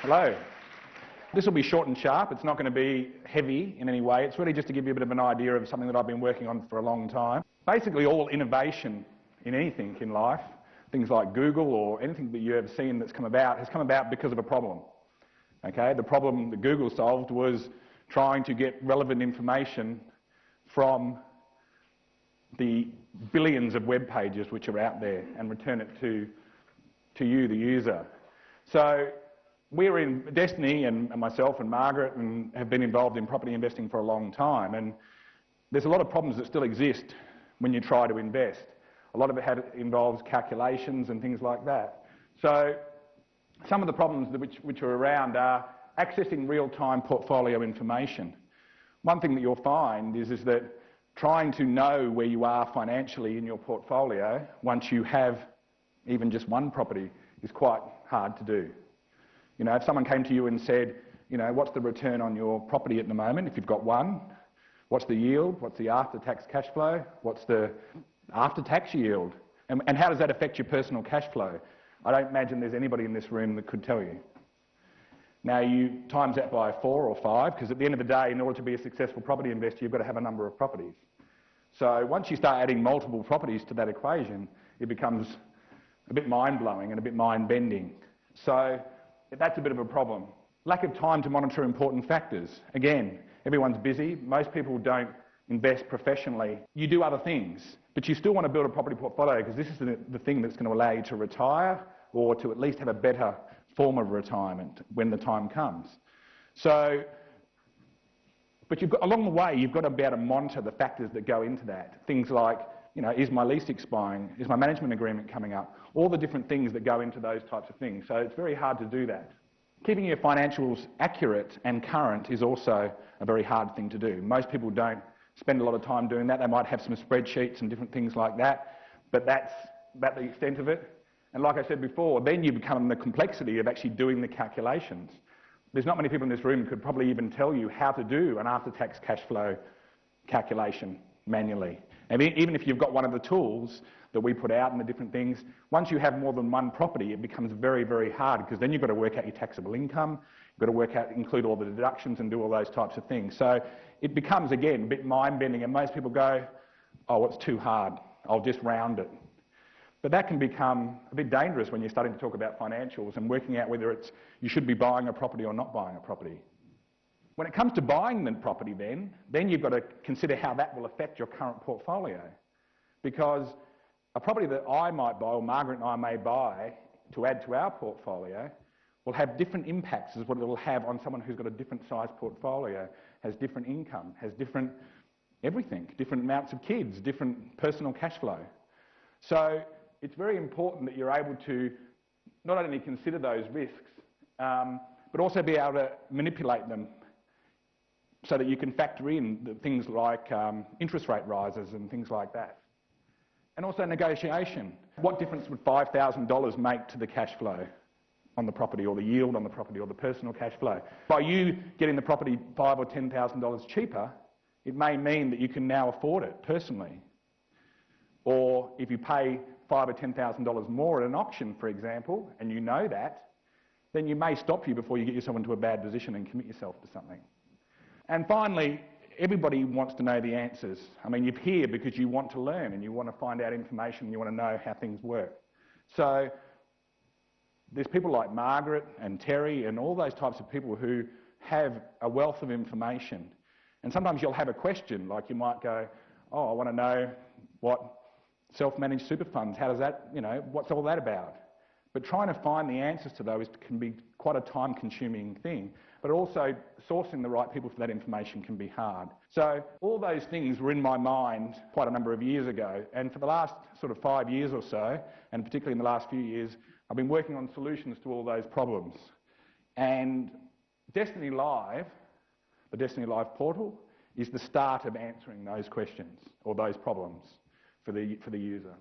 Hello. This will be short and sharp. It's not going to be heavy in any way. It's really just to give you a bit of an idea of something that I've been working on for a long time. Basically, all innovation in anything in life, things like Google or anything that you've ever seen that's come about, has come about because of a problem. Okay? The problem that Google solved was trying to get relevant information from the billions of web pages which are out there and return it to you, the user. So we're in Destiny, and myself and Margaret have been involved in property investing for a long time, and there's a lot of problems that still exist when you try to invest. A lot of it involves calculations and things like that. So some of the problems which are around are accessing real-time portfolio information. One thing that you'll find is that trying to know where you are financially in your portfolio once you have even just one property is quite hard to do. You know, if someone came to you and said, you know, what's the return on your property at the moment if you've got one? What's the yield? What's the after-tax cash flow? What's the after-tax yield? And how does that affect your personal cash flow? I don't imagine there's anybody in this room that could tell you. Now, you times that by 4 or 5, because at the end of the day, in order to be a successful property investor, you've got to have a number of properties. So once you start adding multiple properties to that equation, it becomes a bit mind-blowing and a bit mind-bending. So that's a bit of a problem. Lack of time to monitor important factors. Again, everyone's busy. Most people don't invest professionally. You do other things, but you still want to build a property portfolio because this is the thing that's going to allow you to retire or to at least have a better form of retirement when the time comes. So, but along the way, you've got to be able to monitor the factors that go into that. Things like, you know, is my lease expiring? Is my management agreement coming up? All the different things that go into those types of things. So it's very hard to do that. Keeping your financials accurate and current is also a very hard thing to do. Most people don't spend a lot of time doing that. They might have some spreadsheets and different things like that, but that's about the extent of it. And like I said before, then you become the complexity of actually doing the calculations. There's not many people in this room who could probably even tell you how to do an after-tax cash flow calculation manually. And even if you've got one of the tools that we put out and the different things, once you have more than one property, it becomes very, very hard because then you've got to work out your taxable income, you've got to work out, include all the deductions and do all those types of things. So it becomes, again, a bit mind-bending, and most people go, oh, it's too hard, I'll just round it. But that can become a bit dangerous when you're starting to talk about financials and working out whether you should be buying a property or not buying a property. When it comes to buying the property then you've got to consider how that will affect your current portfolio. Because a property that I might buy, or Margaret and I may buy, to add to our portfolio, will have different impacts as what it will have on someone who's got a different size portfolio, has different income, has different everything, different amounts of kids, different personal cash flow. So it's very important that you're able to not only consider those risks, but also be able to manipulate them so that you can factor in things like interest rate rises and things like that. And also negotiation. What difference would $5,000 make to the cash flow on the property, or the yield on the property, or the personal cash flow? By you getting the property $5,000 or $10,000 cheaper, it may mean that you can now afford it personally. Or if you pay $5,000 or $10,000 more at an auction, for example, and you know that, then you may stop you before you get yourself into a bad position and commit yourself to something. And finally, everybody wants to know the answers. I mean, you're here because you want to learn and you want to find out information and you want to know how things work. So there's people like Margaret and Terry and all those types of people who have a wealth of information. And sometimes you'll have a question, like you might go, oh, I want to know what self-managed super funds, how does that, you know, what's all that about? But trying to find the answers to those can be quite a time-consuming thing. But also sourcing the right people for that information can be hard. So all those things were in my mind quite a number of years ago, and for the last sort of 5 years or so, and particularly in the last few years, I've been working on solutions to all those problems. And DestinyLive, the DestinyLive portal, is the start of answering those questions or those problems for the user.